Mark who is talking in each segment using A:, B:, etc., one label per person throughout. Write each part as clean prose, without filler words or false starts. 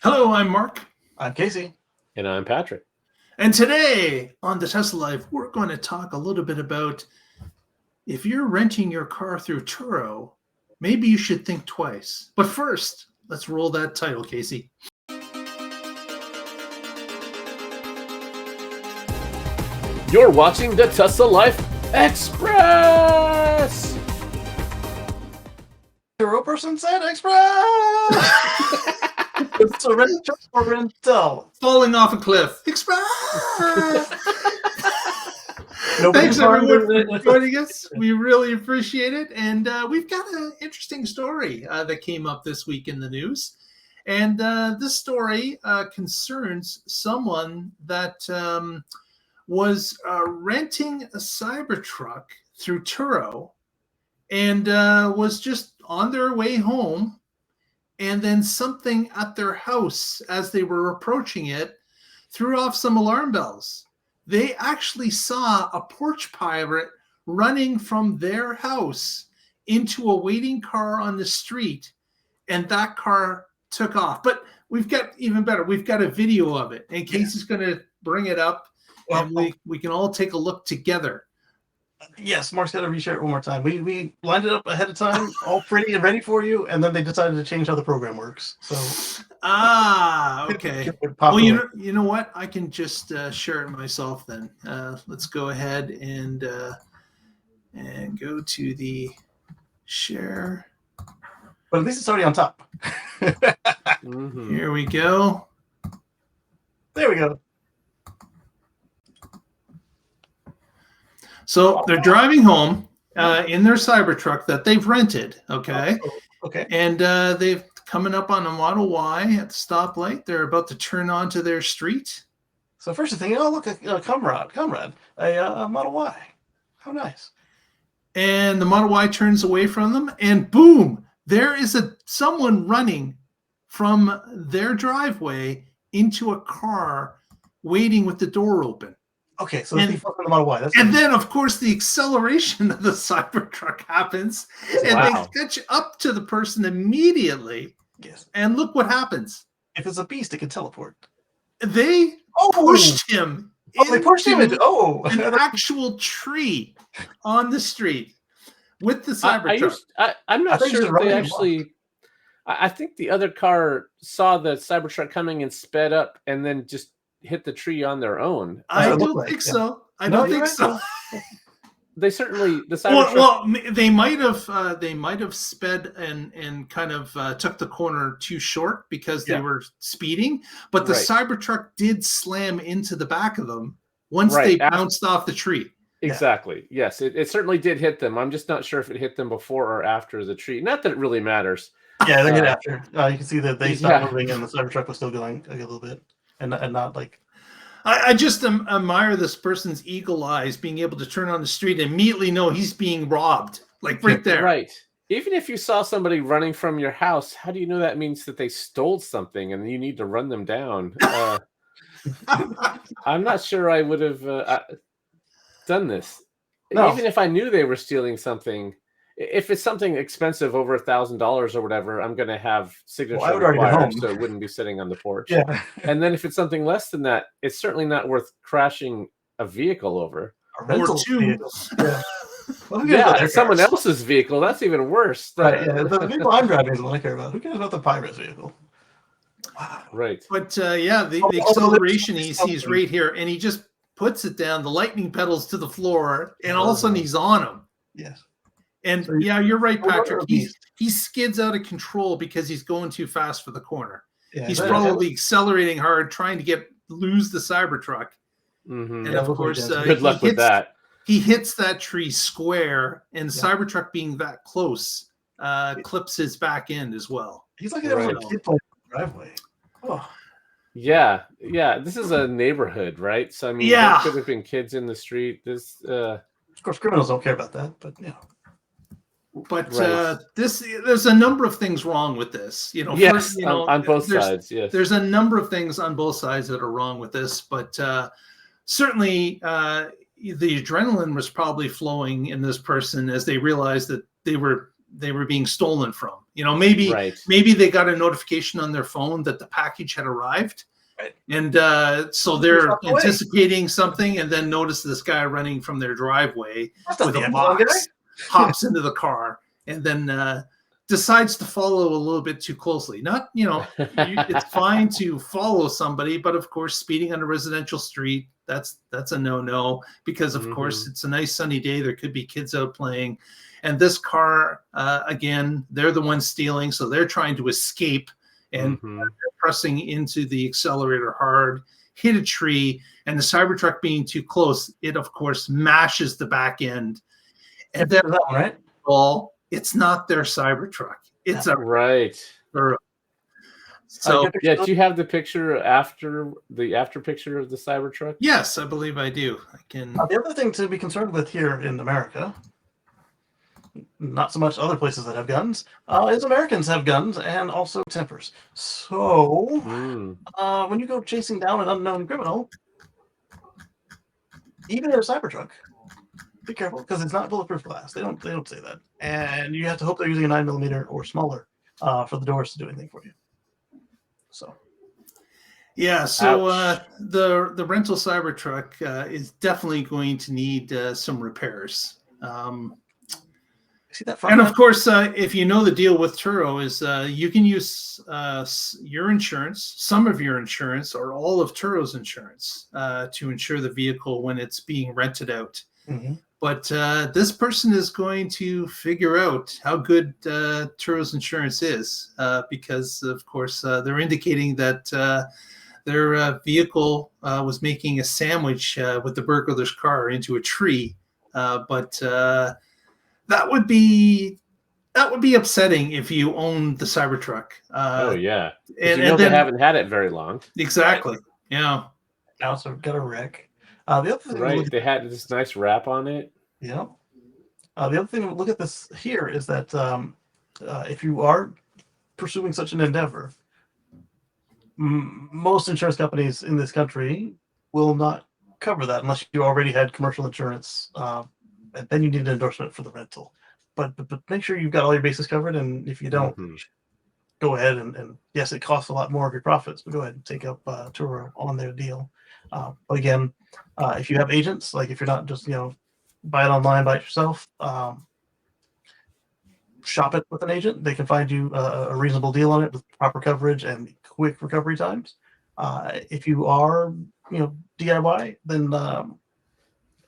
A: Hello, I'm Mark.
B: I'm Casey.
C: And I'm Patrick.
A: And today on the Tesla Life, we're going to talk a little bit about if you're renting your car through Turo, maybe you should think twice. But first, let's roll that title, Casey.
C: You're watching the Tesla Life Express!
B: Turo person said Express! It's a rental.
A: Falling off a cliff. Express! Thanks, everyone, for joining us. We really appreciate it. And we've got an interesting story that came up this week in the news. And this story concerns someone that was renting a Cybertruck through Turo and was just on their way home. And then something at their house, as they were approaching it, threw off some alarm bells. They actually saw a porch pirate running from their house into a waiting car on the street, and that car took off. But we've got even better. We've got a video of it, and Casey's going to bring it up, and we can all take a look together.
B: Yes, Mark's got to reshare it one more time. We lined it up ahead of time, all pretty and ready for you, and then they decided to change how the program works. So
A: okay. Well, you know what? I can just share it myself then. Let's go ahead and go to the share.
B: But at least it's already on top.
A: Here we go.
B: There we go.
A: So they're driving home in their Cybertruck that they've rented, okay?
B: Okay.
A: And they've coming up on a Model Y at the stoplight. They're about to turn onto their street.
B: So first thing, oh look, a comrade, a Model Y. How nice.
A: And the Model Y turns away from them, and boom, there is someone running from their driveway into a car waiting with the door open.
B: Okay, so the Model Y.
A: And then, of course, the acceleration of the Cybertruck happens, and they catch up to the person immediately.
B: Yes.
A: And look what happens.
B: If it's a beast, it can teleport.
A: They pushed him.
B: They pushed him into
A: an actual tree on the street with the Cybertruck.
C: I'm not sure if they actually. I think the other car saw the Cybertruck coming and sped up, and then just hit the tree on their own.
A: I don't think so. I don't think so.
C: They certainly the Cybertruck.
A: Well, they might have sped and kind of took the corner too short because they were speeding. But the Cybertruck did slam into the back of them once they bounced off the tree.
C: Exactly. Yeah. Yes, it certainly did hit them. I'm just not sure if it hit them before or after the tree. Not that it really matters.
B: Yeah, they hit after. You can see that they stopped moving and the Cybertruck was still going a little bit. And not like.
A: I just admire this person's eagle eyes being able to turn on the street and immediately know he's being robbed, like right there.
C: Right. Even if you saw somebody running from your house, how do you know that means that they stole something and you need to run them down? I'm not sure I would have done this. No. Even if I knew they were stealing something. If it's something expensive over $1,000 or whatever, I'm going to have signature required, so it wouldn't be sitting on the porch.
B: Yeah.
C: And then if it's something less than that, it's certainly not worth crashing a vehicle over.
A: Or two.
B: Yeah,
C: someone else's vehicle. That's even worse.
B: Right. Yeah. The vehicle I'm driving is what I care about. Who cares about the pirate's vehicle?
C: Wow. Right.
A: But the acceleration he sees right here, and he just puts it down, the lightning pedals to the floor, and all of a sudden he's on him.
B: Yes.
A: And you're right, Patrick. He skids out of control because he's going too fast for the corner. Yeah, he's probably accelerating hard, trying to lose the Cybertruck.
C: Mm-hmm.
A: And of course,
C: good luck with that.
A: He hits that tree square, and Cybertruck being that close clips his back end as well.
B: He's like a kid playing driveway. Oh.
C: Yeah. This is a neighborhood, right? So I mean, there could have been kids in the street.
B: Of course, criminals don't care about that, but
A: But there's a number of things wrong with this.
C: Yes, on both sides. Yes,
A: there's a number of things on both sides that are wrong with this. But certainly, the adrenaline was probably flowing in this person as they realized that they were they were being stolen from. Maybe they got a notification on their phone that the package had arrived. Right. And so they're anticipating something, and then notice this guy running from their driveway with a box, hops into the car, and then decides to follow a little bit too closely. Not, it's fine to follow somebody, but of course, speeding on a residential street, that's a no-no, because of course it's a nice sunny day. There could be kids out playing. And this car, again, they're the ones stealing, so they're trying to escape, and they're pressing into the accelerator hard, hit a tree, and the Cybertruck being too close, it of course mashes the back end. And then, right? Well, it's not their Cybertruck. It's a Turo. So
C: do you have the picture after picture of the Cybertruck?
A: Yes, I believe I do. I can.
B: The other thing to be concerned with here in America, not so much other places that have guns, is Americans have guns and also tempers. So when you go chasing down an unknown criminal, even in a Cybertruck, be careful, because it's not bulletproof glass. They don't say that, and you have to hope they're using a 9mm or smaller for the doors to do anything for you. So.
A: Yeah, so the rental Cybertruck is definitely going to need some repairs.
B: See that
A: and of course, if you know the deal with Turo is you can use your insurance, some of your insurance, or all of Turo's insurance to insure the vehicle when it's being rented out. But this person is going to figure out how good Turo's insurance is because, of course, they're indicating that their vehicle was making a sandwich with the burglar's car into a tree. But that would be upsetting if you own the Cybertruck.
C: And then, they haven't had it very long.
A: Exactly. Yeah.
B: Now it's got a wreck. The other thing
C: they had this nice wrap on it.
B: Yeah. The other thing to look at this here is that if you are pursuing such an endeavor, most insurance companies in this country will not cover that unless you already had commercial insurance. And then you need an endorsement for the rental. But make sure you've got all your bases covered, and if you don't, go ahead and yes, it costs a lot more of your profits, but go ahead and take up Turo on their deal. But again, if you have agents, like if you're not just buy it online by yourself, shop it with an agent. They can find you a reasonable deal on it with proper coverage and quick recovery times. If you are DIY, then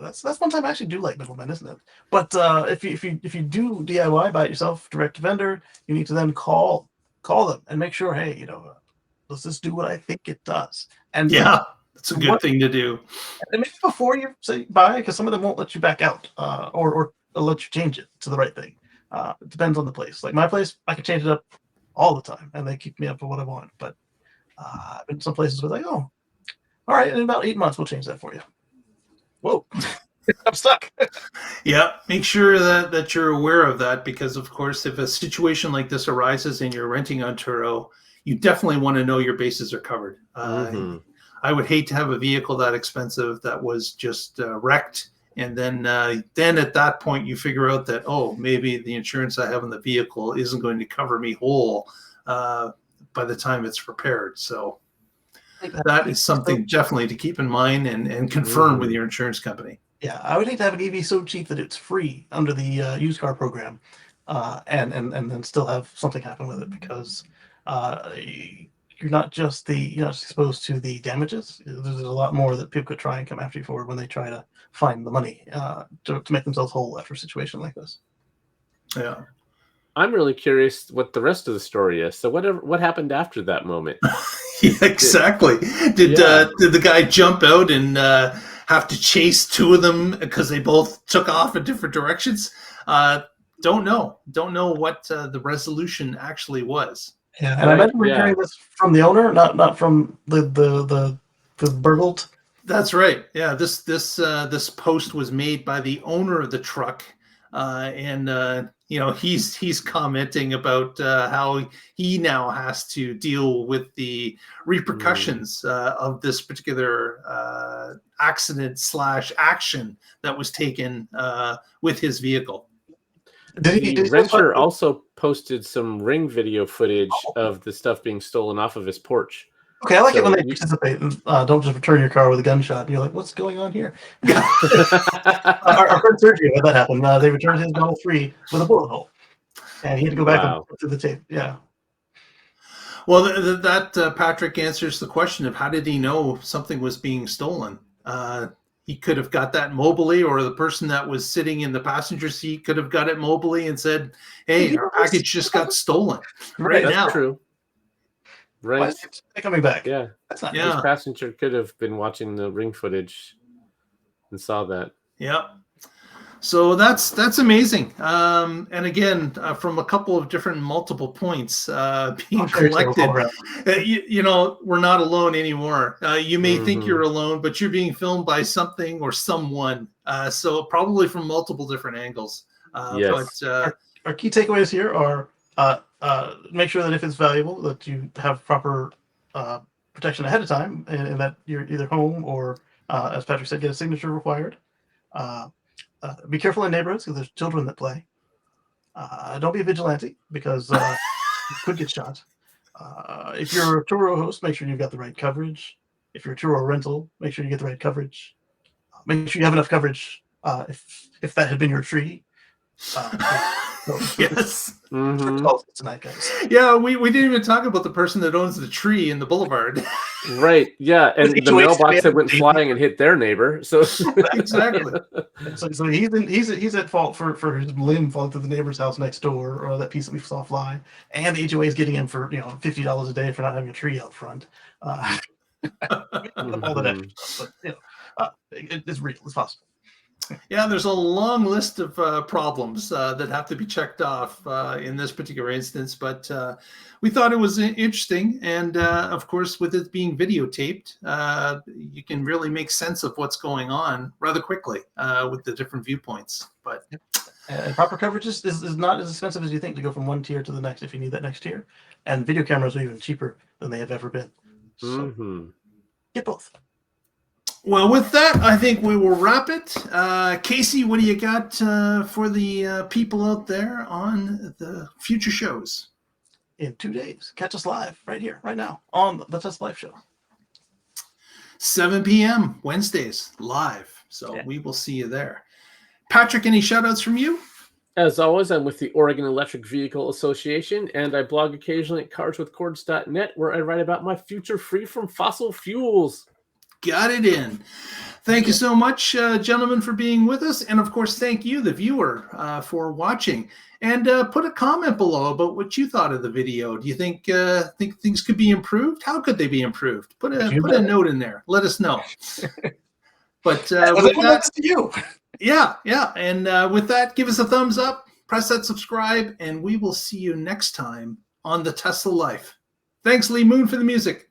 B: that's one time I actually do like middlemen, isn't it? But if you do DIY by yourself, direct to vendor, you need to then call them and make sure, hey, does this do what I think it does? And
A: yeah, that's a good thing to do.
B: And maybe before you say buy, because some of them won't let you back out or let you change it to the right thing. It depends on the place. Like my place, I can change it up all the time, and they keep me up for what I want. But in some places, we're like, oh, all right, in about 8 months, we'll change that for you. Whoa, I'm stuck.
A: Yeah, make sure that you're aware of that, because of course, if a situation like this arises and you're renting on Turo, you definitely want to know your bases are covered. I would hate to have a vehicle that expensive that was just wrecked, and then at that point you figure out that, oh, maybe the insurance I have on the vehicle isn't going to cover me whole by the time it's repaired. So that is something definitely to keep in mind and confirm with your insurance company.
B: Yeah, I would hate to have an EV so cheap that it's free under the used car program, and then still have something happen with it, because you're not just exposed to the damages. There's a lot more that people could try and come after you for when they try to find the money to make themselves whole after a situation like this.
A: Yeah.
C: I'm really curious what the rest of the story is. So what happened after that moment?
A: Yeah, exactly. Did the guy jump out and have to chase two of them because they both took off in different directions? Don't know what the resolution actually was.
B: Yeah, and I imagine we're hearing this from the owner, not from the burgled.
A: That's right. Yeah, this post was made by the owner of the truck, and he's commenting about how he now has to deal with the repercussions of this particular accident / action that was taken with his vehicle.
C: The renter also posted some Ring video footage of the stuff being stolen off of his porch.
B: Okay, I like it when they participate and don't just return your car with a gunshot. And you're like, what's going on here? Our friend Sergio had that happen. They returned his Model 3 with a bullet hole. And he had to go back to the tape. Yeah.
A: Well, that Patrick answers the question of how did he know something was being stolen? He could have got that mobily, or the person that was sitting in the passenger seat could have got it mobily and said, hey, our package just got stolen right now.
C: That's true. Right.
B: Why is it coming back?
C: Yeah.
B: That's not
C: His passenger could have been watching the Ring footage and saw that.
A: Yeah. So that's amazing. And again, from a couple of different multiple points being collected, we're not alone anymore. You may think you're alone, but you're being filmed by something or someone. So probably from multiple different angles.
C: Yes.
B: But our key takeaways here are make sure that if it's valuable, that you have proper protection ahead of time, and that you're either home or, as Patrick said, get a signature required. Be careful in neighborhoods because there's children that play. Don't be a vigilante because you could get shot. If you're a Turo host, make sure you've got the right coverage. If you're a Turo rental, make sure you get the right coverage. Make sure you have enough coverage if that had been your tree.
A: Yes.
B: Tonight, guys.
A: Yeah, we didn't even talk about the person that owns the tree in the boulevard.
C: Right. Yeah, and the mailbox that went flying and hit their neighbor. So
A: exactly.
B: So he's at fault for his limb falling through the neighbor's house next door, or that piece that we saw fly, and the HOA is getting him for $50 a day for not having a tree out front. All that extra stuff, but it's real. It's possible.
A: Yeah, there's a long list of problems that have to be checked off in this particular instance, but we thought it was interesting. And of course, with it being videotaped, you can really make sense of what's going on rather quickly with the different viewpoints. But
B: proper coverage is not as expensive as you think to go from one tier to the next if you need that next tier. And video cameras are even cheaper than they have ever been. So get both.
A: Well, with that, I think we will wrap it. Casey, what do you got for the people out there on the future shows?
B: In 2 days, catch us live right here, right now, on the Test Live Show.
A: 7 p.m. Wednesdays, live. So we will see you there. Patrick, any shout-outs from you?
C: As always, I'm with the Oregon Electric Vehicle Association, and I blog occasionally at carswithcords.net, where I write about my future free from fossil fuels.
A: Got it in. Thank you so much, gentlemen, for being with us. And of course, thank you, the viewer, for watching. And put a comment below about what you thought of the video. Do you think things could be improved? How could they be improved? Put a note in there. Let us know. But with that,
B: to you.
A: Yeah. And with that, give us a thumbs up, press that subscribe, and we will see you next time on the Tesla Life. Thanks, Lee Moon, for the music.